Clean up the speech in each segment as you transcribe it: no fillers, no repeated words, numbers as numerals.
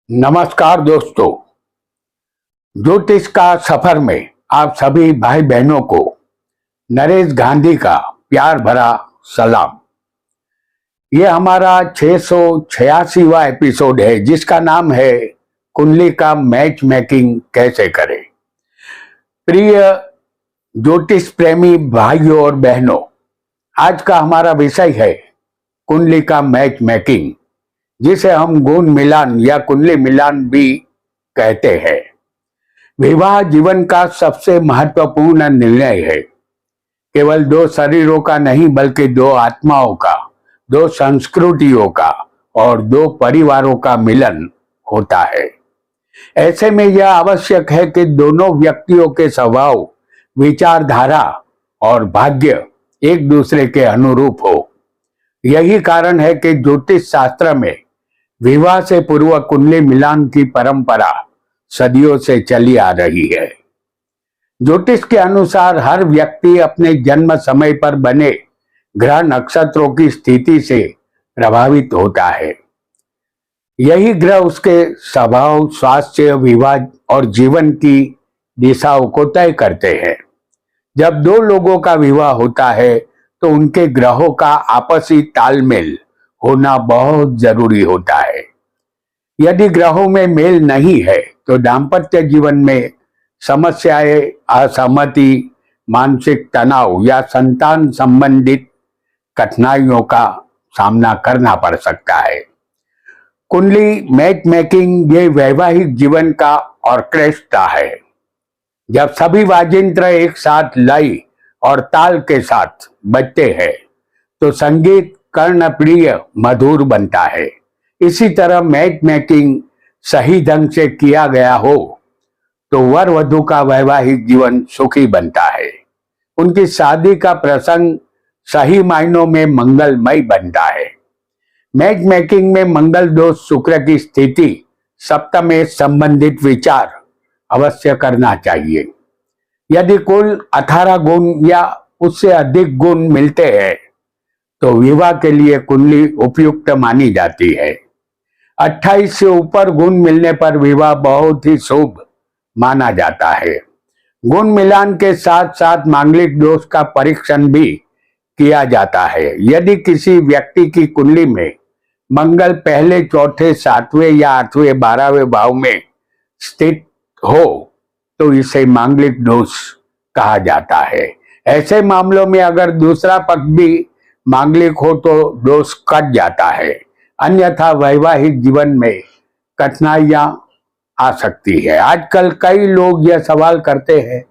नमस्कार दोस्तों, ज्योतिष का सफर में आप सभी भाई बहनों को नरेश गांधी का प्यार भरा सलाम। ये हमारा 686वां एपिसोड है जिसका नाम है कुंडली का मैच मेकिंग कैसे करें। प्रिय ज्योतिष प्रेमी भाइयों और बहनों, आज का हमारा विषय है कुंडली का मैच मेकिंग, जिसे हम गुण मिलान या कुंडली मिलान भी कहते हैं। विवाह जीवन का सबसे महत्वपूर्ण निर्णय है। केवल दो शरीरों का नहीं बल्कि दो आत्माओं का, दो संस्कृतियों का और दो परिवारों का मिलन होता है। ऐसे में यह आवश्यक है कि दोनों व्यक्तियों के स्वभाव, विचारधारा और भाग्य एक दूसरे के अनुरूप हो। यही कारण है कि ज्योतिष शास्त्र में विवाह से पूर्व कुंडली मिलान की परंपरा सदियों से चली आ रही है। ज्योतिष के अनुसार हर व्यक्ति अपने जन्म समय पर बने ग्रह नक्षत्रों की स्थिति से प्रभावित होता है। यही ग्रह उसके स्वभाव, स्वास्थ्य, विवाह और जीवन की दिशाओं को तय करते हैं। जब दो लोगों का विवाह होता है तो उनके ग्रहों का आपसी तालमेल होना बहुत जरूरी होता है। यदि ग्रहों में मेल नहीं है तो दाम्पत्य जीवन में समस्याएं, असहमति, मानसिक तनाव या संतान संबंधित कठिनाइयों का सामना करना पड़ सकता है। कुंडली मैच मेकिंग ये वैवाहिक जीवन का ऑर्केस्ट्रा है। जब सभी वाजिंत्र एक साथ लय और ताल के साथ बजते हैं तो संगीत कर्णप्रिय मधुर बनता है। इसी तरह मैच मेकिंग सही ढंग से किया गया हो तो वर वधू का वैवाहिक जीवन सुखी बनता है। उनकी शादी का प्रसंग सही मायनों में मंगलमय बनता है। मैच मेकिंग में मंगल दोष शुक्र की स्थिति सप्तम में संबंधित विचार अवश्य करना चाहिए। यदि कुल 18 गुण या उससे अधिक गुण मिलते हैं तो विवाह के लिए कुंडली उपयुक्त मानी जाती है। 28 से ऊपर गुण मिलने पर विवाह बहुत ही शुभ माना जाता है। गुण मिलान के साथ साथ मांगलिक दोष का परीक्षण भी किया जाता है। यदि किसी व्यक्ति की कुंडली में मंगल पहले, चौथे, 7वें या 8वें, 12वें भाव में स्थित हो तो इसे मांगलिक दोष कहा जाता है। ऐसे मामलों में अगर दूसरा पक्ष भी मांगलिक हो तो दोष कट जाता है, अन्यथा वैवाहिक जीवन में कठिनाइयां आ सकती है। आजकल कई लोग यह सवाल करते हैं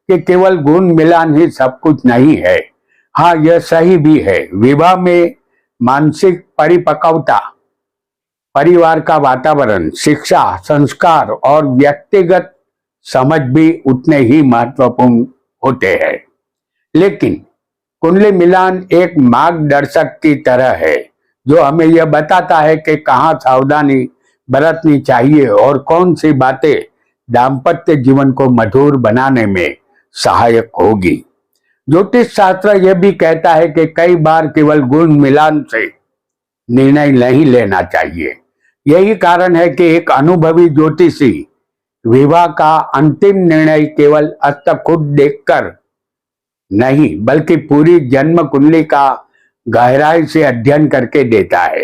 कि केवल गुण मिलान ही सब कुछ नहीं है। हाँ, यह सही भी है। विवाह में मानसिक परिपक्वता, परिवार का वातावरण, शिक्षा, संस्कार और व्यक्तिगत समझ भी उतने ही महत्वपूर्ण होते हैं। लेकिन कुंडली मिलान एक मार्गदर्शक की तरह है जो हमें यह बताता है कि कहाँ सावधानी बरतनी चाहिए और कौन सी बातें दाम्पत्य जीवन को मधुर बनाने में सहायक होगी। ज्योतिष शास्त्र यह भी कहता है कि कई बार केवल गुण मिलान से निर्णय नहीं लेना चाहिए। यही कारण है कि एक अनुभवी ज्योतिषी विवाह का अंतिम निर्णय केवल हस्तखुद देखकर नहीं बल्कि पूरी जन्म कुंडली का गहराई से अध्ययन करके देता है।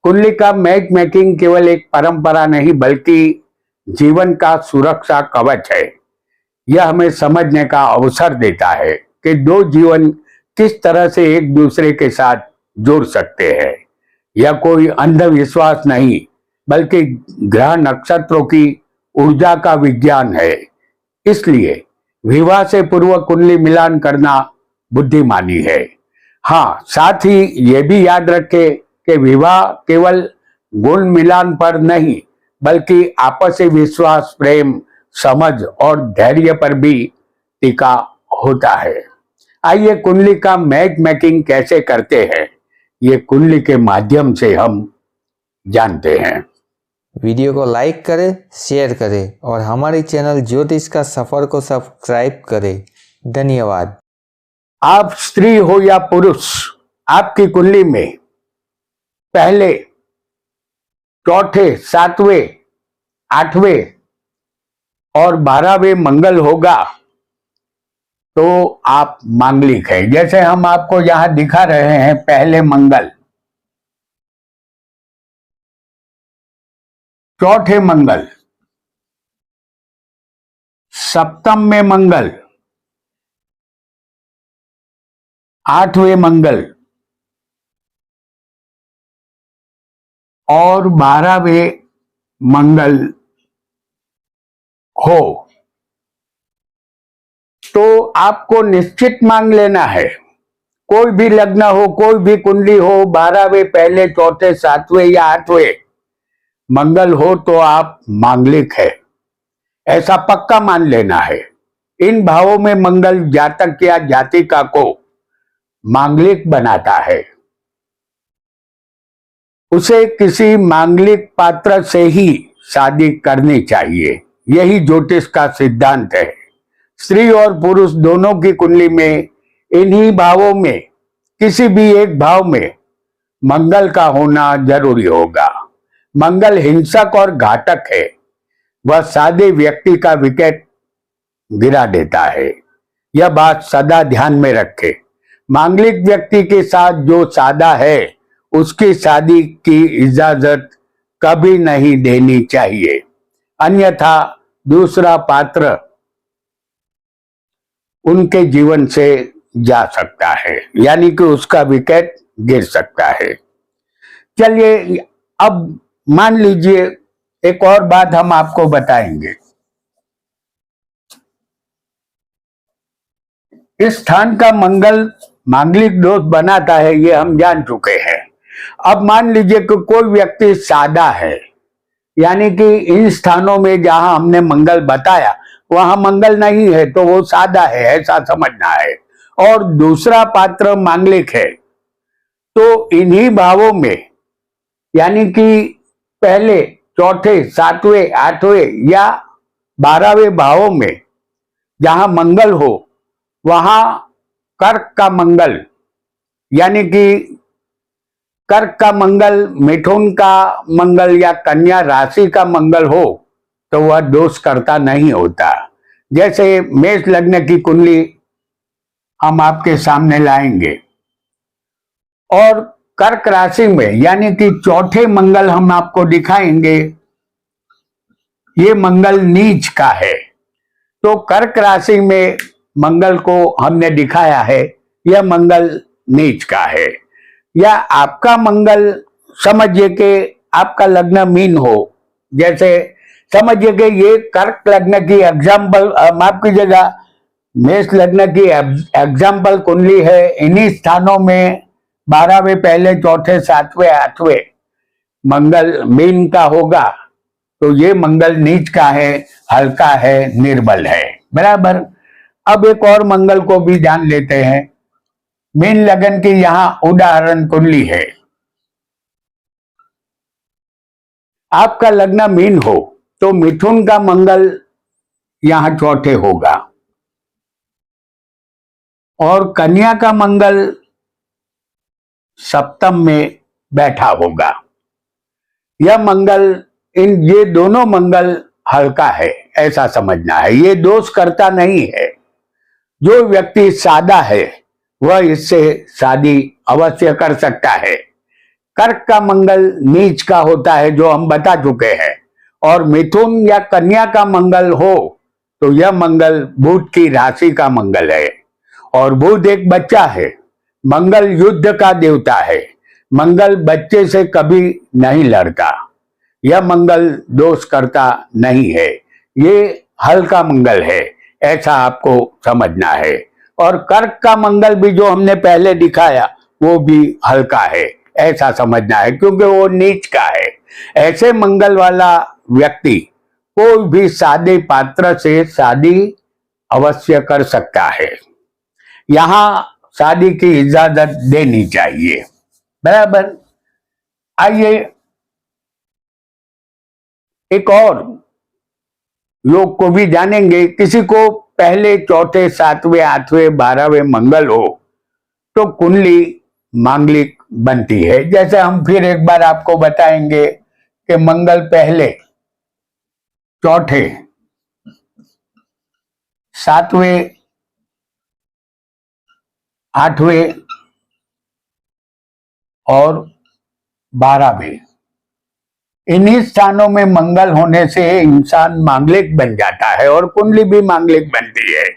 कुंडली का मैच मेकिंग केवल एक परंपरा नहीं बल्कि जीवन का सुरक्षा कवच है। यह हमें समझने का अवसर देता है कि दो जीवन किस तरह से एक दूसरे के साथ जुड़ सकते हैं। यह कोई अंधविश्वास नहीं बल्कि ग्रह नक्षत्रों की ऊर्जा का विज्ञान है। इसलिए विवाह से पूर्व कुंडली मिलान करना बुद्धिमानी है। हाँ, साथ ही ये भी याद रखें कि विवाह केवल गुण मिलान पर नहीं बल्कि आपसी विश्वास, प्रेम, समझ और धैर्य पर भी टिका होता है। आइए कुंडली का मैच मेकिंग कैसे करते हैं ये कुंडली के माध्यम से हम जानते हैं। वीडियो को लाइक करें, शेयर करें और हमारे चैनल ज्योतिष का सफर को सब्सक्राइब करें। धन्यवाद। आप स्त्री हो या पुरुष, आपकी कुंडली में पहले, चौथे, 7वें 8वें और 12वें मंगल होगा तो आप मांगलिक है। जैसे हम आपको यहां दिखा रहे हैं, पहले मंगल, चौथे मंगल, सप्तम में मंगल, 8वें मंगल और 12वें मंगल हो तो आपको निश्चित मांग लेना है। कोई भी लग्न हो, कोई भी कुंडली हो, 12वें, पहले, चौथे, 7वें या 8वें मंगल हो तो आप मांगलिक है, ऐसा पक्का मान लेना है। इन भावों में मंगल जातक या जातिका को मांगलिक बनाता है। उसे किसी मांगलिक पात्र से ही शादी करनी चाहिए, यही ज्योतिष का सिद्धांत है। स्त्री और पुरुष दोनों की कुंडली में इन्हीं भावों में किसी भी एक भाव में मंगल का होना जरूरी होगा। मंगल हिंसक और घातक है, वह सादे व्यक्ति का विकेट गिरा देता है। यह बात सदा ध्यान में रखें। मांगलिक व्यक्ति के साथ जो सादा है उसकी शादी की इजाजत कभी नहीं देनी चाहिए, अन्यथा दूसरा पात्र उनके जीवन से जा सकता है, यानी कि उसका विकेट गिर सकता है। चलिए अब मान लीजिए एक और बात हम आपको बताएंगे। इस स्थान का मंगल मांगलिक दोष बनाता है, ये हम जान चुके हैं। अब मान लीजिए कि कोई व्यक्ति सादा है, यानी कि इन स्थानों में जहां हमने मंगल बताया वहां मंगल नहीं है तो वो सादा है, ऐसा समझना है। और दूसरा पात्र मांगलिक है तो इन्हीं भावों में, यानी कि पहले, चौथे, 7वें, 8वें या 12वें भावों में जहां मंगल हो वहां कर्क का मंगल, यानी कि कर्क का मंगल, मिथुन का मंगल या कन्या राशि का मंगल हो तो वह दोष करता नहीं होता। जैसे मेष लग्न की कुंडली हम आपके सामने लाएंगे और कर्क राशि में, यानी कि चौथे मंगल हम आपको दिखाएंगे, ये मंगल नीच का है। तो कर्क राशि में मंगल को हमने दिखाया है, यह मंगल नीच का है। या आपका मंगल, समझिए कि आपका लग्न मीन हो, जैसे समझिए कि ये कर्क लग्न की एग्जाम्पल, माफ कीजिएगा, मेष लग्न की एग्जाम्पल कुंडली है। इन्हीं स्थानों में 12वें, पहले, चौथे, 7वें, 8वें मंगल मीन का होगा तो ये मंगल नीच का है, हल्का है, निर्बल है, बराबर। अब एक और मंगल को भी जान लेते हैं। मीन लगन की यहां उदाहरण कुंडली है। आपका लग्न मीन हो तो मिथुन का मंगल यहां चौथे होगा और कन्या का मंगल सप्तम में बैठा होगा। यह मंगल, ये दोनों मंगल हल्का है, ऐसा समझना है, ये दोष करता नहीं है। जो व्यक्ति सादा है वह इससे शादी अवश्य कर सकता है। कर्क का मंगल नीच का होता है जो हम बता चुके हैं, और मिथुन या कन्या का मंगल हो तो यह मंगल बुध की राशि का मंगल है और बुध एक बच्चा है। मंगल युद्ध का देवता है, मंगल बच्चे से कभी नहीं लड़ता, यह मंगल दोष करता नहीं है, ये हल्का मंगल है, ऐसा आपको समझना है। और कर्क का मंगल भी जो हमने पहले दिखाया वो भी हल्का है, ऐसा समझना है, क्योंकि वो नीच का है। ऐसे मंगल वाला व्यक्ति कोई भी सादे पात्र से शादी अवश्य कर सकता है, यहां शादी की इजाजत देनी चाहिए, बराबर। आइए एक और योग को भी जानेंगे। किसी को पहले, चौथे, 7वें, 8वें, 12वें मंगल हो तो कुंडली मांगलिक बनती है। जैसे हम फिर एक बार आपको बताएंगे कि मंगल पहले, चौथे, सातवें, आठवें और 12वें, इन्हीं स्थानों में मंगल होने से इंसान मांगलिक बन जाता है और कुंडली भी मांगलिक बनती है।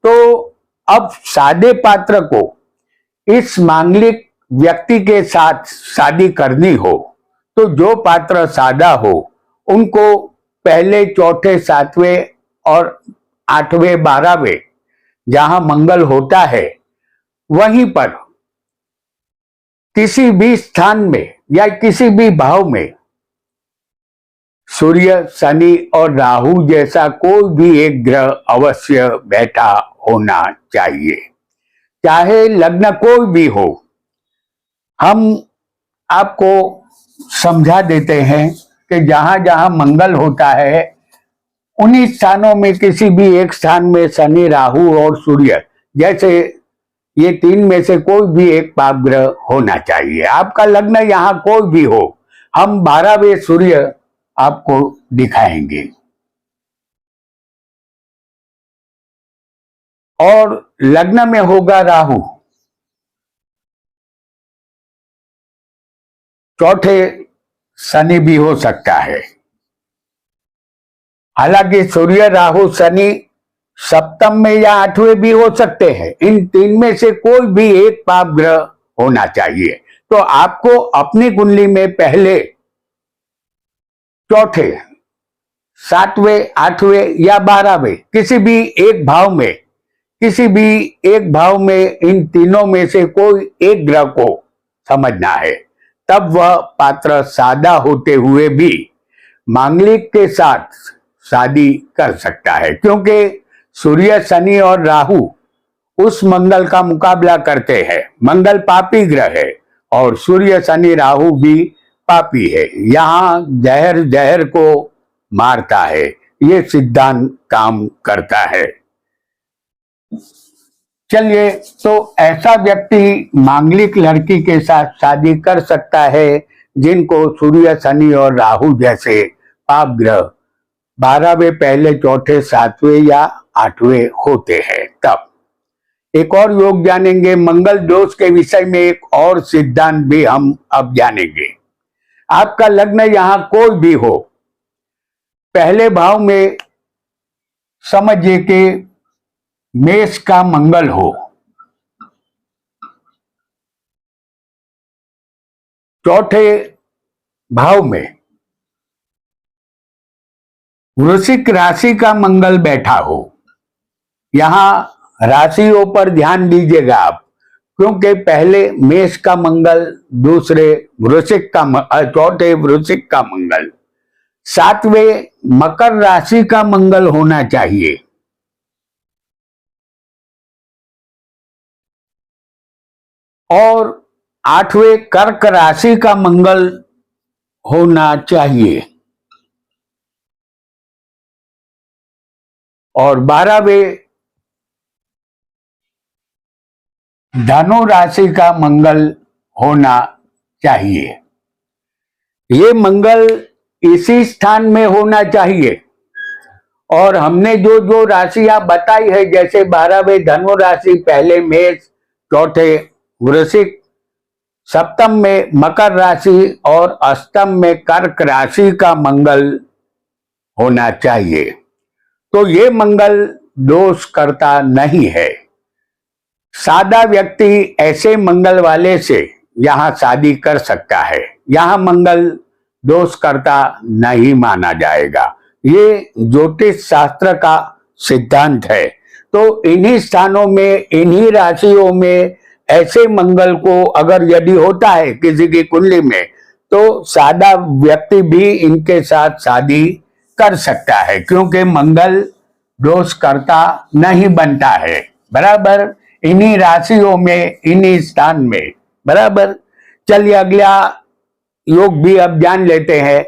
तो अब सादे पात्र को इस मांगलिक व्यक्ति के साथ शादी करनी हो तो जो पात्र सादा हो उनको पहले, चौथे, सातवें और आठवें, 12वें जहां मंगल होता है वहीं पर किसी भी स्थान में या किसी भी भाव में सूर्य, शनि और राहु जैसा कोई भी एक ग्रह अवश्य बैठा होना चाहिए, चाहे लग्न कोई भी हो। हम आपको समझा देते हैं कि जहां जहां मंगल होता है उन्हीं स्थानों में किसी भी एक स्थान में शनि, राहु और सूर्य जैसे ये तीन में से कोई भी एक पाप ग्रह होना चाहिए। आपका लग्न यहां कोई भी हो, हम 12वें सूर्य आपको दिखाएंगे। और लग्न में होगा राहु, चौथे शनि भी हो सकता है। हालांकि सूर्य, राहु, शनि सप्तम में या आठवें भी हो सकते हैं। इन तीन में से कोई भी एक पाप ग्रह होना चाहिए। तो आपको अपनी कुंडली में पहले, चौथे, सातवें, आठवें या 12वें किसी भी एक भाव में, किसी भी एक भाव में इन तीनों में से कोई एक ग्रह को समझना है। तब वह पात्र सादा होते हुए भी मांगलिक के साथ शादी कर सकता है, क्योंकि सूर्य, शनि और राहु उस मंगल का मुकाबला करते हैं। मंगल पापी ग्रह है और सूर्य, शनि, राहु भी पापी है। यहाँ जहर जहर को मारता है, ये सिद्धांत काम करता है। चलिए, तो ऐसा व्यक्ति मांगलिक लड़की के साथ शादी कर सकता है जिनको सूर्य, शनि और राहु जैसे पाप ग्रह 12वें, पहले, चौथे, सातवें या आठवें होते हैं। तब एक और योग जानेंगे। मंगल दोष के विषय में एक और सिद्धांत भी हम अब जानेंगे। आपका लग्न यहां कोई भी हो, पहले भाव में समझिए कि मेष का मंगल हो, चौथे भाव में वृश्चिक राशि का मंगल बैठा हो। यहां राशियों पर ध्यान दीजिएगा आप, क्योंकि पहले मेष का मंगल, दूसरे वृश्चिक का, चौथे वृश्चिक का मंगल, सातवें मकर राशि का मंगल होना चाहिए और आठवें कर्क राशि का मंगल होना चाहिए और 12वें धनु राशि का मंगल होना चाहिए। ये मंगल इसी स्थान में होना चाहिए और हमने जो जो राशियां बताई है, जैसे 12वें धनु राशि, पहले मेष, चौथे वृश्चिक, सप्तम में मकर राशि और अष्टम में कर्क राशि का मंगल होना चाहिए। तो ये मंगल दोष करता नहीं है। सादा व्यक्ति ऐसे मंगल वाले से यहां शादी कर सकता है, यहां मंगल दोष करता नहीं माना जाएगा। ये ज्योतिष शास्त्र का सिद्धांत है। तो इन्हीं स्थानों में, इन्हीं राशियों में ऐसे मंगल को अगर यदि होता है किसी की कुंडली में, तो सादा व्यक्ति भी इनके साथ शादी कर सकता है, क्योंकि मंगल दोष करता नहीं बनता है। बराबर, इन्हीं राशियों में, इन्हीं स्थान में। बराबर। चलिए, अगला योग भी अब जान लेते हैं।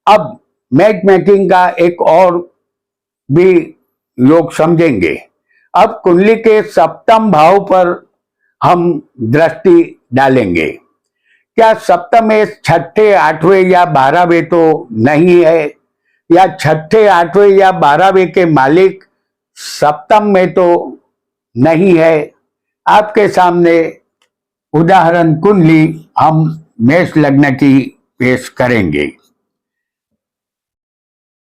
अब मैच मेकिंग का एक और भी योग समझेंगे। अब कुंडली के सप्तम भाव पर हम दृष्टि डालेंगे। क्या सप्तम में छठे, आठवें या 12वें तो नहीं है, या छठे, आठवें या 12वें के मालिक सप्तम में तो नहीं है। आपके सामने उदाहरण कुंडली हम मेष लग्न की पेश करेंगे।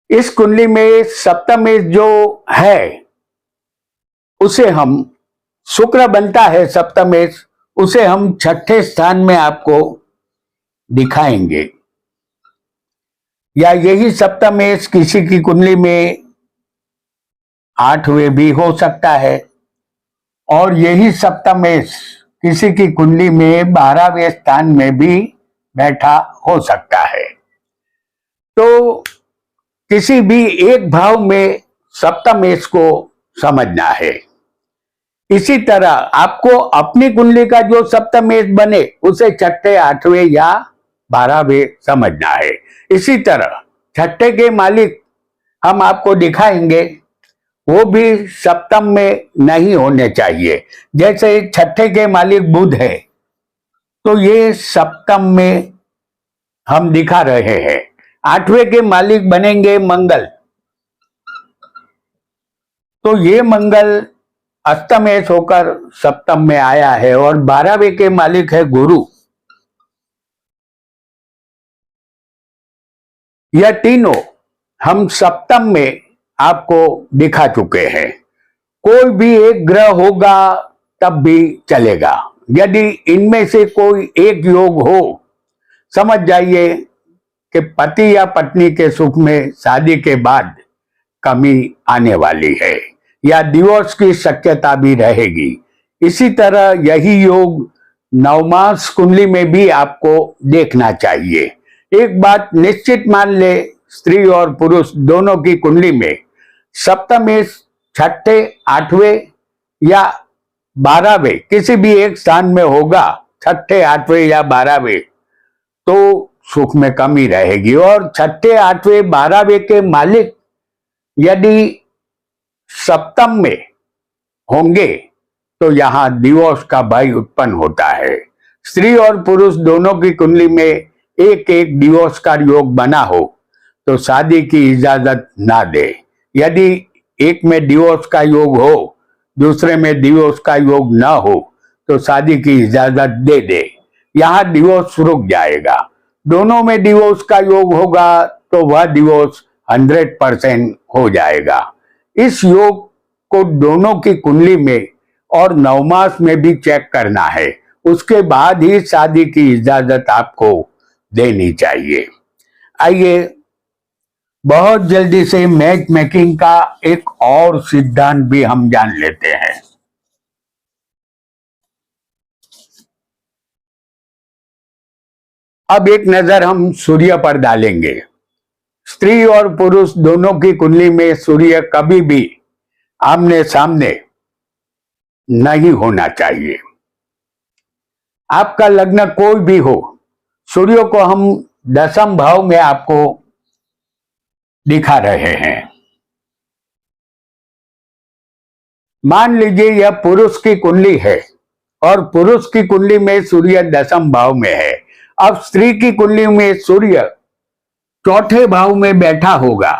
इस कुंडली में सप्तम में जो है उसे हम, शुक्र बनता है सप्तमेश, उसे हम छठे स्थान में आपको दिखाएंगे। या यही सप्तमेश किसी की कुंडली में 8वें भी हो सकता है, और यही सप्तमेश किसी की कुंडली में 12वें स्थान में भी बैठा हो सकता है। तो किसी भी एक भाव में सप्तमेश को समझना है। इसी तरह आपको अपनी कुंडली का जो सप्तमेश बने उसे छठे, आठवें या 12वें समझना है। इसी तरह छठे के मालिक हम आपको दिखाएंगे, वो भी सप्तम में नहीं होने चाहिए। जैसे छठे के मालिक बुध है, तो ये सप्तम में हम दिखा रहे हैं। आठवें के मालिक बनेंगे मंगल, तो ये मंगल अष्टमेश होकर सप्तम में आया है। और 12वें के मालिक है गुरु। यह तीनों हम सप्तम में आपको दिखा चुके हैं। कोई भी एक ग्रह होगा तब भी चलेगा। यदि इनमें से कोई एक योग हो, समझ जाइए कि पति या पत्नी के सुख में शादी के बाद कमी आने वाली है या डिवोर्स की शक्यता भी रहेगी। इसी तरह यही योग नवमास कुंडली में भी आपको देखना चाहिए। एक बात निश्चित मान ले, स्त्री और पुरुष दोनों की कुंडली में सप्तमेश छठे, आठवें या 12वें किसी भी एक स्थान में होगा, छठे, आठवें या 12वें, तो सुख में कमी रहेगी। और छठे, आठवें, 12वें के मालिक यदि सप्तम में होंगे तो यहां डिवोर्स का भय उत्पन्न होता है। स्त्री और पुरुष दोनों की कुंडली में एक एक डिवोर्स का योग बना हो तो शादी की इजाजत ना दे। यदि एक में डिवोर्स का योग हो, दूसरे में डिवोर्स का योग ना हो, तो शादी की इजाजत दे दे। यहां डिवोर्स रुक जाएगा। दोनों में डिवोर्स का योग होगा तो वह डिवोर्स 100% हो जाएगा। इस योग को दोनों की कुंडली में और नवमास में भी चेक करना है। उसके बाद ही शादी की इजाजत आपको देनी चाहिए। आइए बहुत जल्दी से मैच मेकिंग का एक और सिद्धांत भी हम जान लेते हैं। अब एक नजर हम सूर्य पर डालेंगे। स्त्री और पुरुष दोनों की कुंडली में सूर्य कभी भी आमने सामने नहीं होना चाहिए। आपका लग्न कोई भी हो, सूर्य को हम 10वें भाव में आपको दिखा रहे हैं। मान लीजिए यह पुरुष की कुंडली है और पुरुष की कुंडली में सूर्य 10वें भाव में है। अब स्त्री की कुंडली में सूर्य चौथे भाव में बैठा होगा।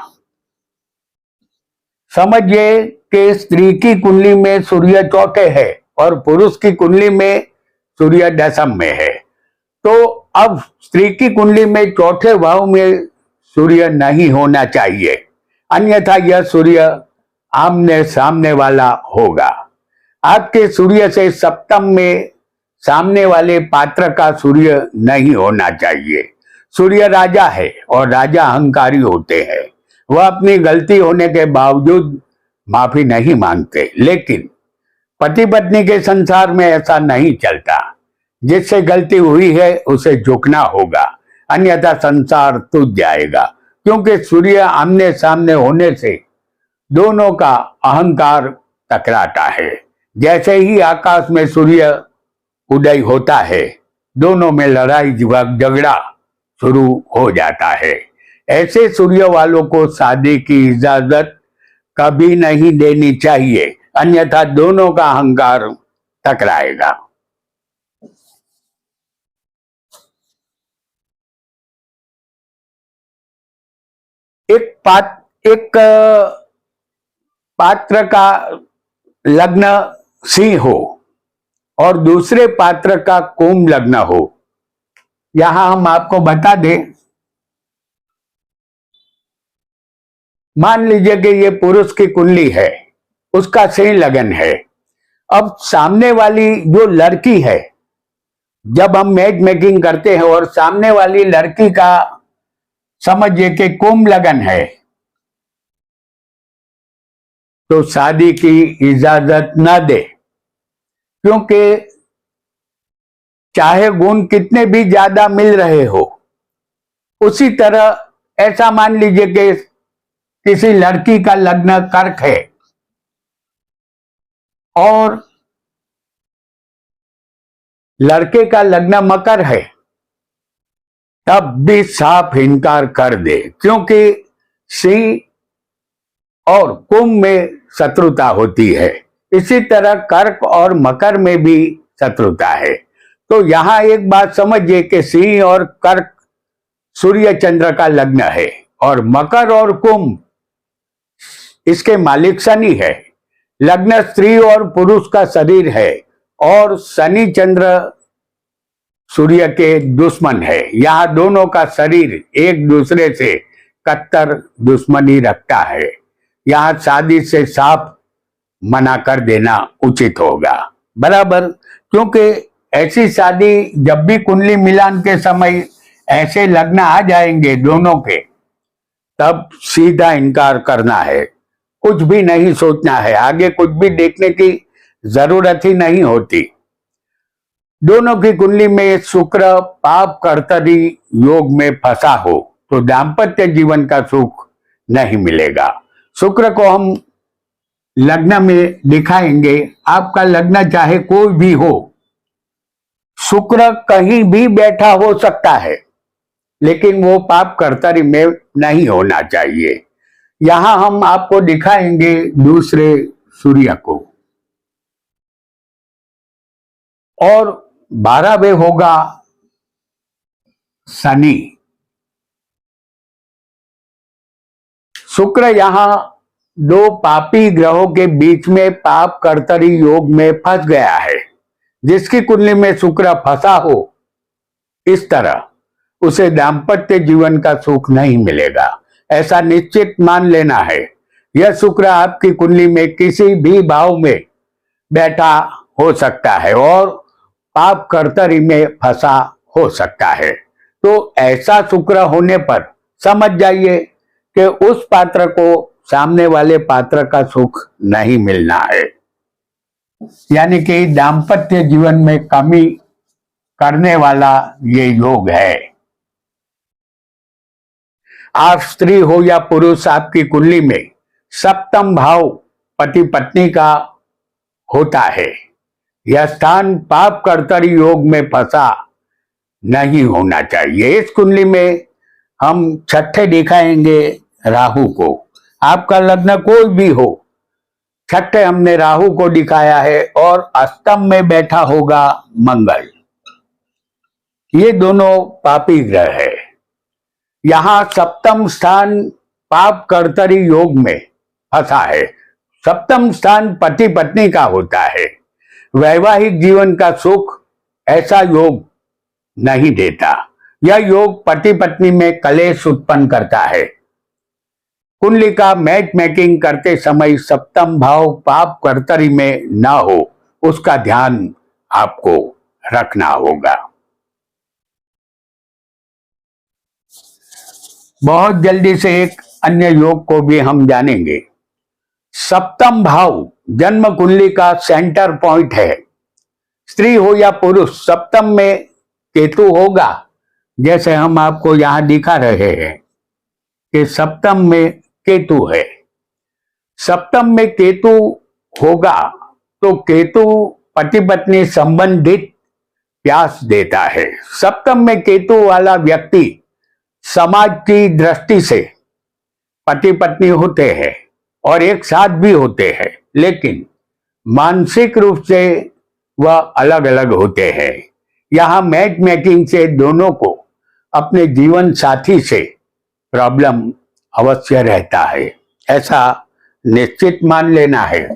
समझिए कि स्त्री की कुंडली में सूर्य चौथे है और पुरुष की कुंडली में सूर्य 10वें में है। तो अब स्त्री की कुंडली में चौथे भाव में सूर्य नहीं होना चाहिए, अन्यथा यह सूर्य आमने सामने वाला होगा। आपके सूर्य से सप्तम में सामने वाले पात्र का सूर्य नहीं होना चाहिए। सूर्य राजा है और राजा अहंकारी होते हैं। वह अपनी गलती होने के बावजूद माफी नहीं मांगते, लेकिन पति पत्नी के संसार में ऐसा नहीं चलता। जिससे गलती हुई है उसे झुकना होगा, अन्यथा संसार टूट जाएगा। क्योंकि सूर्य आमने सामने होने से दोनों का अहंकार टकराता है। जैसे ही आकाश में सूर्य उदय होता है, दोनों में लड़ाई झगड़ा शुरू हो जाता है। ऐसे सूर्य वालों को शादी की इजाजत कभी नहीं देनी चाहिए, अन्यथा दोनों का अहंकार टकराएगा। एक पात्र का लग्न सिंह हो और दूसरे पात्र का कुंभ लग्न हो। यहां हम आपको बता दें, मान लीजिए कि ये पुरुष की कुंडली है, उसका सिंह लगन है। अब सामने वाली जो लड़की है, जब हम मैच मेकिंग करते हैं और सामने वाली लड़की का समझिए कि कुंभ लगन है, तो शादी की इजाजत न दे, क्योंकि चाहे गुण कितने भी ज्यादा मिल रहे हो, उसी तरह ऐसा मान लीजिए कि किसी लड़की का लग्न कर्क है और लड़के का लग्न मकर है, तब भी साफ इनकार कर दे, क्योंकि सिंह और कुंभ में शत्रुता होती है। इसी तरह कर्क और मकर में भी शत्रुता है। तो यहां एक बात समझिए कि सिंह और कर्क सूर्य चंद्र का लग्न है और मकर और कुंभ इसके मालिक शनि है। लग्न स्त्री और पुरुष का शरीर है और शनि चंद्र सूर्य के दुश्मन है। यहां दोनों का शरीर एक दूसरे से कट्टर दुश्मनी रखता है। यहां शादी से साफ मना कर देना उचित होगा, बराबर, क्योंकि ऐसी शादी जब भी कुंडली मिलान के समय ऐसे लग्न आ जाएंगे दोनों के, तब सीधा इनकार करना है, कुछ भी नहीं सोचना है, आगे कुछ भी देखने की जरूरत ही नहीं होती। दोनों की कुंडली में शुक्र पाप कर्तरी योग में फंसा हो तो दाम्पत्य जीवन का सुख नहीं मिलेगा। शुक्र को हम लग्न में दिखाएंगे। आपका लग्न चाहे कोई भी हो, शुक्र कहीं भी बैठा हो सकता है, लेकिन वो पाप कर्तरी में नहीं होना चाहिए। यहां हम आपको दिखाएंगे दूसरे सूर्य को, और 12वें होगा शनि। शुक्र यहां दो पापी ग्रहों के बीच में पाप कर्तरी योग में फंस गया है। जिसकी कुंडली में शुक्र फंसा हो, इस तरह उसे दाम्पत्य जीवन का सुख नहीं मिलेगा, ऐसा निश्चित मान लेना है। यह शुक्र आपकी कुंडली में किसी भी भाव में बैठा हो सकता है और पाप कर्तरी में फंसा हो सकता है। तो ऐसा शुक्र होने पर समझ जाइए कि उस पात्र को सामने वाले पात्र का सुख नहीं मिलना है, यानी कि दाम्पत्य जीवन में कमी करने वाला ये योग है। आप स्त्री हो या पुरुष, आपकी कुंडली में सप्तम भाव पति पत्नी का होता है। यह स्थान पाप कर्तरी योग में फंसा नहीं होना चाहिए। इस कुंडली में हम छठे दिखाएंगे राहु को। आपका लग्न कोई भी हो, छठे हमने राहु को दिखाया है और अष्टम में बैठा होगा मंगल। ये दोनों पापी ग्रह है। यहां सप्तम स्थान पाप कर्तरी योग में फंसा है। सप्तम स्थान पति पत्नी का होता है। वैवाहिक जीवन का सुख ऐसा योग नहीं देता। यह योग पति पत्नी में कलेश उत्पन्न करता है। कुंडली का मैच मेकिंग करते समय सप्तम भाव पाप कर्तरी में न हो, उसका ध्यान आपको रखना होगा। बहुत जल्दी से एक अन्य योग को भी हम जानेंगे। सप्तम भाव जन्म कुंडली का सेंटर पॉइंट है। स्त्री हो या पुरुष, सप्तम में केतु होगा, जैसे हम आपको यहां दिखा रहे हैं कि सप्तम में केतु है। सप्तम में केतु होगा तो केतु पति पत्नी संबंधित प्यास देता है। सप्तम में केतु वाला व्यक्ति समाज की दृष्टि से पति पत्नी होते हैं और एक साथ भी होते हैं, लेकिन मानसिक रूप से वह अलग अलग होते हैं। यहां मैच मेकिंग से दोनों को अपने जीवन साथी से प्रॉब्लम अवश्य रहता है, ऐसा निश्चित मान लेना है।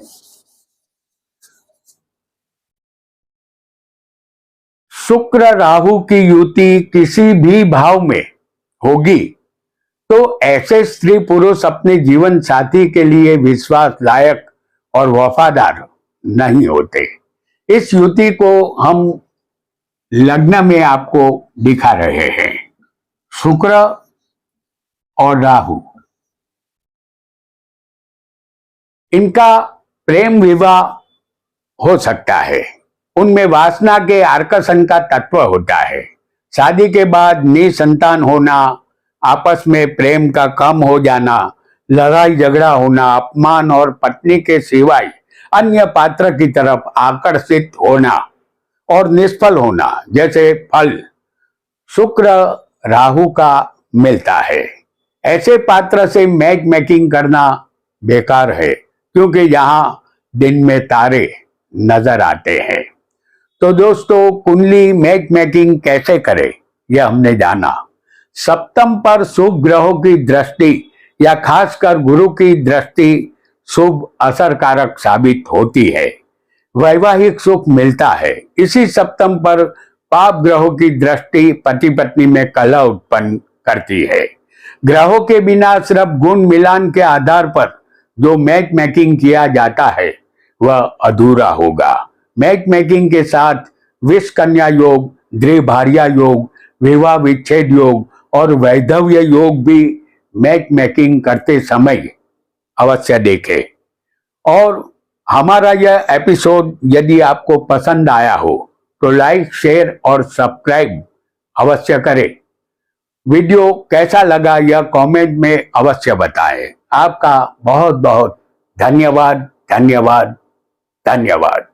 शुक्र राहु की युति किसी भी भाव में होगी तो ऐसे स्त्री पुरुष अपने जीवन साथी के लिए विश्वास लायक और वफादार नहीं होते। इस युति को हम लग्न में आपको दिखा रहे हैं। शुक्र और राहु, इनका प्रेम विवाह हो सकता है। उनमें वासना के आकर्षण का तत्व होता है। शादी के बाद निसंतान होना, आपस में प्रेम का कम हो जाना, लड़ाई झगड़ा होना, अपमान और पत्नी के सिवाय अन्य पात्र की तरफ आकर्षित होना और निष्फल होना जैसे फल शुक्र राहु का मिलता है। ऐसे पात्र से मैच मेकिंग करना बेकार है, क्योंकि यहाँ दिन में तारे नजर आते हैं। तो दोस्तों, कुंडली मैच मेकिंग कैसे करें यह हमने जाना। सप्तम पर शुभ ग्रहों की दृष्टि या खासकर गुरु की दृष्टि शुभ असरकारक साबित होती है। वैवाहिक सुख मिलता है। इसी सप्तम पर पाप ग्रहों की दृष्टि पति पत्नी में कलह उत्पन्न करती है। ग्रहों के बिना सिर्फ गुण मिलान के आधार पर जो मैच मेकिंग किया जाता है वह अधूरा होगा। मैच मेकिंग के साथ विष कन्या योग, द्विभार्या योग, विवाह विच्छेद योग और वैधव्य योग भी मैच मेकिंग करते समय अवश्य देखें। और हमारा यह एपिसोड यदि आपको पसंद आया हो तो लाइक, शेयर और सब्सक्राइब अवश्य करें। वीडियो कैसा लगा यह कमेंट में अवश्य बताएं। आपका बहुत बहुत धन्यवाद, धन्यवाद, धन्यवाद।